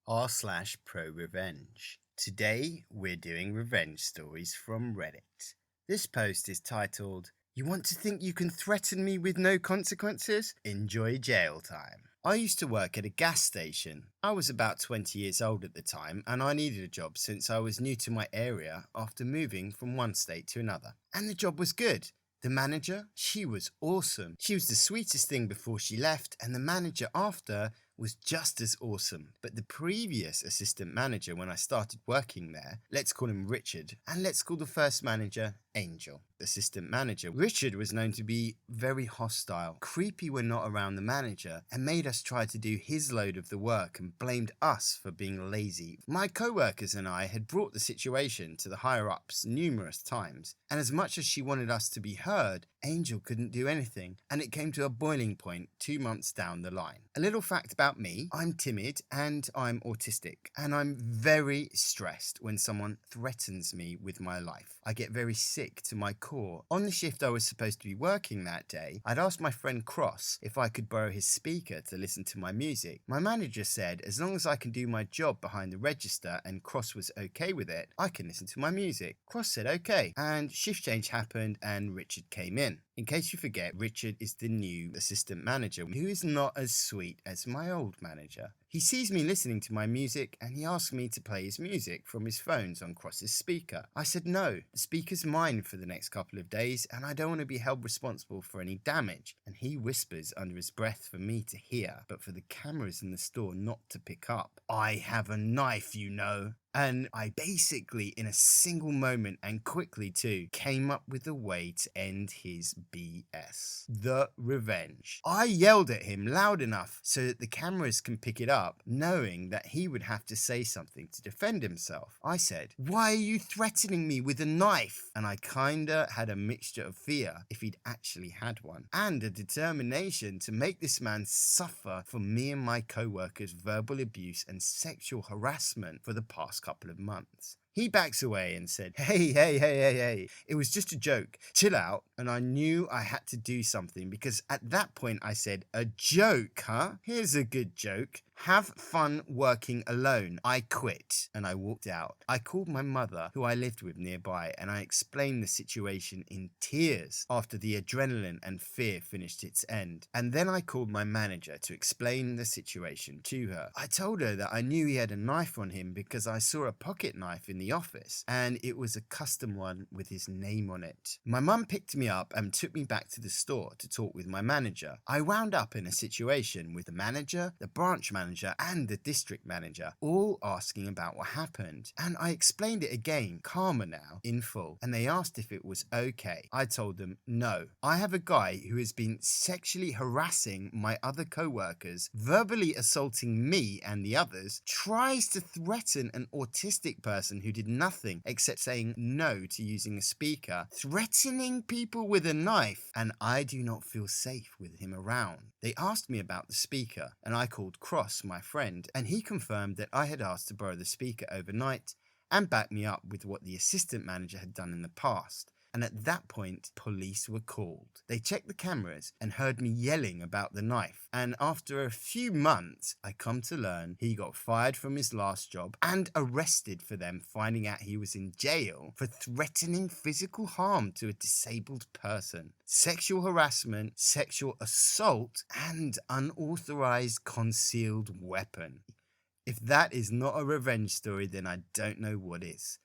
r/ProRevenge. Today we're doing revenge stories from Reddit. This post is titled, "You want to think you can threaten me with no consequences? Enjoy jail time." I used to work at a gas station. I was about 20 years old at the time and I needed a job since I was new to my area after moving from one state to another. And the job was good. The manager, she was awesome. She was the sweetest thing before she left, and the manager after was just as awesome. But the previous assistant manager when I started working there, let's call him Richard, and let's call the first manager Angel. Assistant manager Richard was known to be very hostile, creepy when not around the manager, and made us try to do his load of the work and blamed us for being lazy. My co-workers and I had brought the situation to the higher-ups numerous times, and as much as she wanted us to be heard, Angel couldn't do anything, and it came to a boiling point 2 months down the line. A little fact about me, I'm timid and I'm autistic, and I'm very stressed when someone threatens me with my life. I get very sick to my core. On the shift I was supposed to be working that day, I'd asked my friend Cross if I could borrow his speaker to listen to my music. My manager said as long as I can do my job behind the register and Cross was okay with it, I can listen to my music. Cross said okay, and shift change happened and Richard came in. In case you forget, Richard is the new assistant manager who is not as sweet as my old manager. He sees me listening to my music and he asks me to play his music from his phones on Cross's speaker. I said no, the speaker's mine for the next couple of days and I don't want to be held responsible for any damage. And he whispers under his breath for me to hear, but for the cameras in the store not to pick up. "I have a knife, you know." And I basically, in a single moment and quickly too, came up with a way to end his BS. The revenge. I yelled at him loud enough so that the cameras can pick it up, knowing that he would have to say something to defend himself. I said, "Why are you threatening me with a knife?" And I kinda had a mixture of fear, if he'd actually had one, and a determination to make this man suffer for me and my co-workers' verbal abuse and sexual harassment for the past couple of months. He backs away and said, hey, it was just a joke. Chill out. And I knew I had to do something because at that point I said, "A joke, huh? Here's a good joke. Have fun working alone. I quit." And I walked out. I called my mother, who I lived with nearby, and I explained the situation in tears after the adrenaline and fear finished its end. And then I called my manager to explain the situation to her. I told her that I knew he had a knife on him because I saw a pocket knife in the office, and it was a custom one with his name on it. My mum picked me up and took me back to the store to talk with my manager. I wound up in a situation with the manager, the branch manager, and the district manager, all asking about what happened. And I explained it again, calmer now, in full, and they asked if it was okay. I told them, no. I have a guy who has been sexually harassing my other co-workers, verbally assaulting me and the others, tries to threaten an autistic person who did nothing except saying no to using a speaker, threatening people with a knife, and I do not feel safe with him around. They asked me about the speaker, and I called Cross, my friend, and he confirmed that I had asked to borrow the speaker overnight and backed me up with what the assistant manager had done in the past. And at that point, police were called. They checked the cameras and heard me yelling about the knife. And after a few months, I come to learn he got fired from his last job and arrested for them finding out he was in jail for threatening physical harm to a disabled person, sexual harassment, sexual assault, and unauthorized concealed weapon. If that is not a revenge story, then I don't know what is.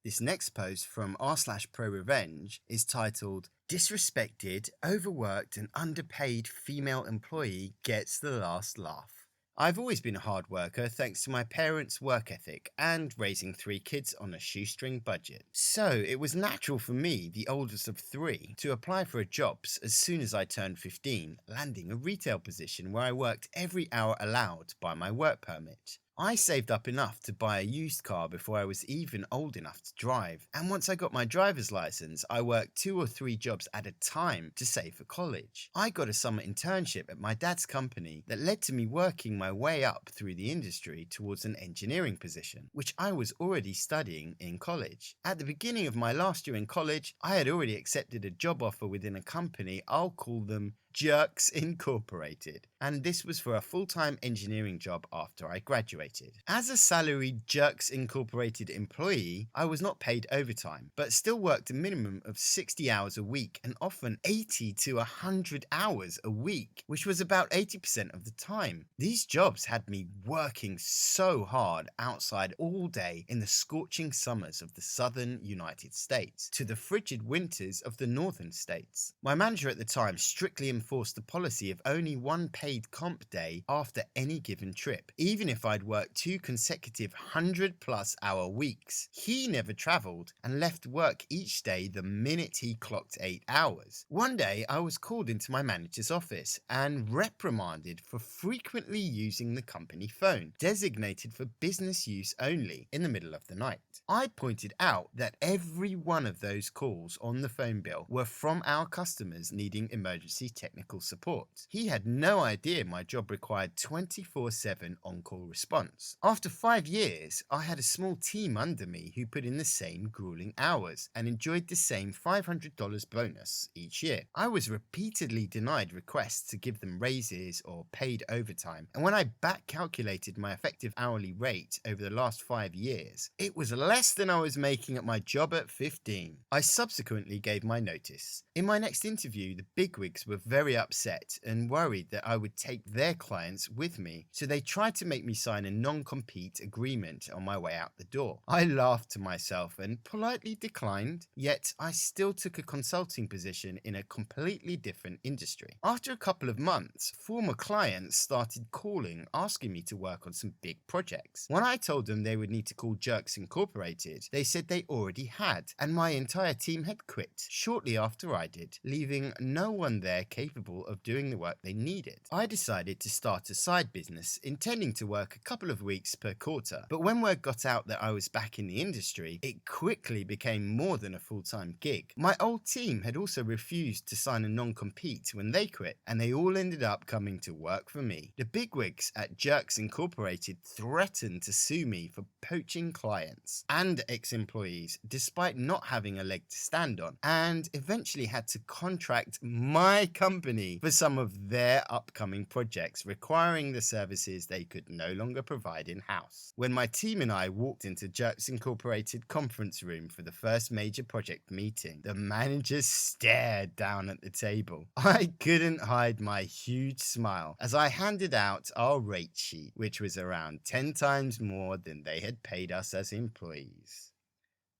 This next post from r/ProRevenge is titled, "Disrespected, overworked and underpaid female employee gets the last laugh." I've always been a hard worker thanks to my parents' work ethic and raising 3 kids on a shoestring budget. So it was natural for me, the oldest of 3, to apply for jobs as soon as I turned 15, landing a retail position where I worked every hour allowed by my work permit. I saved up enough to buy a used car before I was even old enough to drive, and once I got my driver's license, I worked 2 or 3 jobs at a time to save for college. I got a summer internship at my dad's company that led to me working my way up through the industry towards an engineering position, which I was already studying in college. At the beginning of my last year in college, I had already accepted a job offer within a company, I'll call them Jerks Incorporated, and this was for a full-time engineering job after I graduated. As a salaried Jerks Incorporated employee, I was not paid overtime, but still worked a minimum of 60 hours a week and often 80 to 100 hours a week, which was about 80% of the time. These jobs had me working so hard outside all day in the scorching summers of the southern United States to the frigid winters of the northern states. My manager at the time strictly enforced the policy of only one paid comp day after any given trip, even if I'd worked 2 consecutive 100+ hour weeks. He never travelled and left work each day the minute he clocked 8 hours. One day I was called into my manager's office and reprimanded for frequently using the company phone, designated for business use only, in the middle of the night. I pointed out that every one of those calls on the phone bill were from our customers needing emergency technical support. He had no idea my job required 24/7 on-call response. After 5 years, I had a small team under me who put in the same grueling hours and enjoyed the same $500 bonus each year. I was repeatedly denied requests to give them raises or paid overtime, and when I back calculated my effective hourly rate over the last 5 years, it was less than I was making at my job at 15. I subsequently gave my notice. In my next interview, the bigwigs were very upset and worried that I would take their clients with me, so they tried to make me sign a non-compete agreement on my way out the door. I laughed to myself and politely declined, yet I still took a consulting position in a completely different industry. After a couple of months, former clients started calling asking me to work on some big projects. When I told them they would need to call Jerks Incorporated, they said they already had, and my entire team had quit shortly after I did, leaving no one there capable of doing the work they needed. I decided to start a side business, intending to work a couple of weeks per quarter, but when word got out that I was back in the industry, it quickly became more than a full-time gig. My old team had also refused to sign a non-compete when they quit, and they all ended up coming to work for me. The bigwigs at Jerks Incorporated threatened to sue me for poaching clients and ex-employees despite not having a leg to stand on, and eventually had to contract my company for some of their upcoming projects requiring the services they could no longer provide in-house. When my team and I walked into Jerks Incorporated conference room for the first major project meeting, the manager stared down at the table. I couldn't hide my huge smile as I handed out our rate sheet, which was around 10 times more than they had paid us as employees.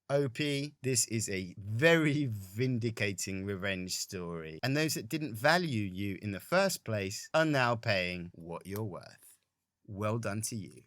OP, this is a very vindicating revenge story, and those that didn't value you in the first place are now paying what you're worth. Well done to you.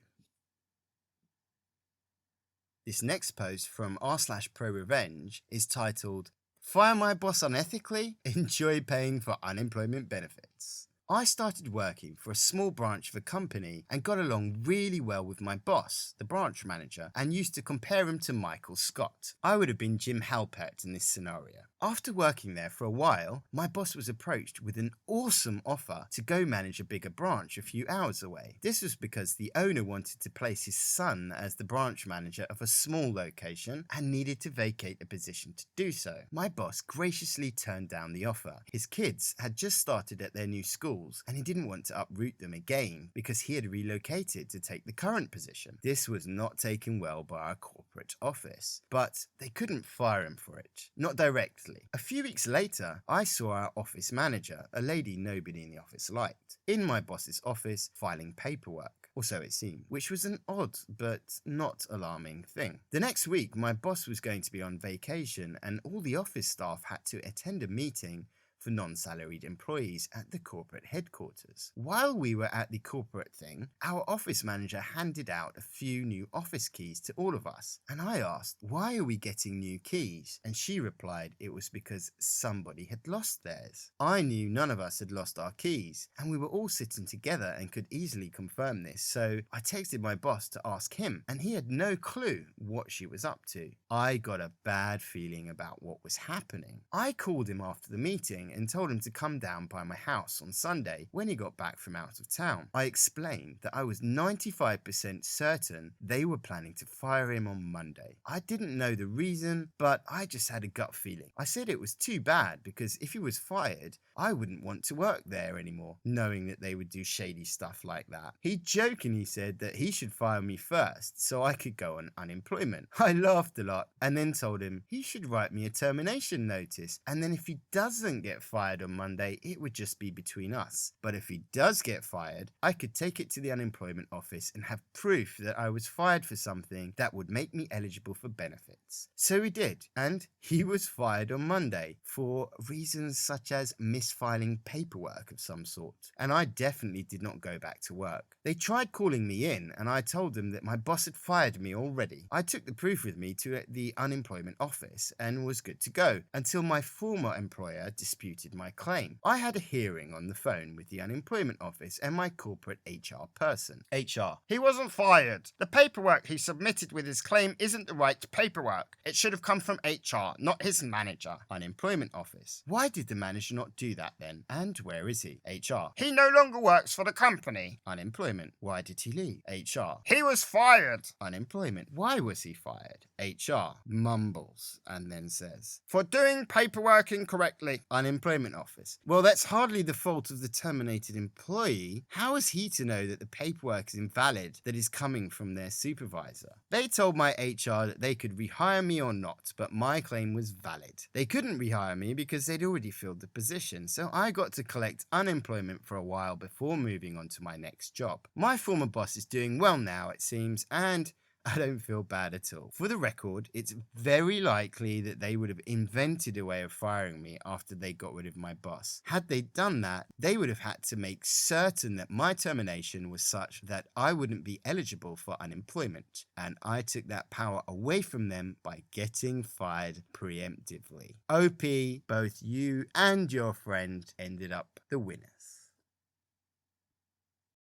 This next post from r/ProRevenge is titled, "Fire My Boss Unethically? Enjoy Paying for Unemployment Benefits." I started working for a small branch of a company and got along really well with my boss, the branch manager, and used to compare him to Michael Scott. I would have been Jim Halpert in this scenario. After working there for a while, my boss was approached with an awesome offer to go manage a bigger branch a few hours away. This was because the owner wanted to place his son as the branch manager of a small location and needed to vacate a position to do so. My boss graciously turned down the offer. His kids had just started at their new schools and he didn't want to uproot them again because he had relocated to take the current position. This was not taken well by our corporate office, but they couldn't fire him for it. Not directly. A few weeks later, I saw our office manager, a lady nobody in the office liked, in my boss's office filing paperwork, or so it seemed, which was an odd but not alarming thing. The next week, my boss was going to be on vacation and all the office staff had to attend a meeting for non-salaried employees at the corporate headquarters. While we were at the corporate thing, our office manager handed out a few new office keys to all of us, and I asked, "Why are we getting new keys?" And she replied it was because somebody had lost theirs. I knew none of us had lost our keys, and we were all sitting together and could easily confirm this, so I texted my boss to ask him, and he had no clue what she was up to. I got a bad feeling about what was happening. I called him after the meeting and told him to come down by my house on Sunday when he got back from out of town. I explained that I was 95% certain they were planning to fire him on Monday. I didn't know the reason, but I just had a gut feeling. I said it was too bad because if he was fired, I wouldn't want to work there anymore, knowing that they would do shady stuff like that. He jokingly said that he should fire me first so I could go on unemployment. I laughed a lot and then told him he should write me a termination notice, and then if he doesn't get fired on Monday, it would just be between us. But if he does get fired, I could take it to the unemployment office and have proof that I was fired for something that would make me eligible for benefits. So he did, and he was fired on Monday for reasons such as misfiling paperwork of some sort, and I definitely did not go back to work. They tried calling me in, and I told them that my boss had fired me already. I took the proof with me to the unemployment office and was good to go until my former employer disputed my claim. I had a hearing on the phone with the unemployment office and my corporate HR person. HR: he wasn't fired. The paperwork he submitted with his claim isn't the right paperwork. It should have come from HR, not his manager. Unemployment office: why did the manager not do that then? And where is he? HR: he no longer works for the company. Unemployment: why did he leave? HR: he was fired. Unemployment: why was he fired? HR mumbles and then says, for doing paperwork incorrectly. Unemployment office: well, that's hardly the fault of the terminated employee. How is he to know that the paperwork is invalid that is coming from their supervisor? They told my HR that they could rehire me or not, but my claim was valid. They couldn't rehire me because they'd already filled the position, so I got to collect unemployment for a while before moving on to my next job. My former boss is doing well now, it seems, and I don't feel bad at all. For the record, it's very likely that they would have invented a way of firing me after they got rid of my boss. Had they done that, they would have had to make certain that my termination was such that I wouldn't be eligible for unemployment, and I took that power away from them by getting fired preemptively. OP, both you and your friend ended up the winners.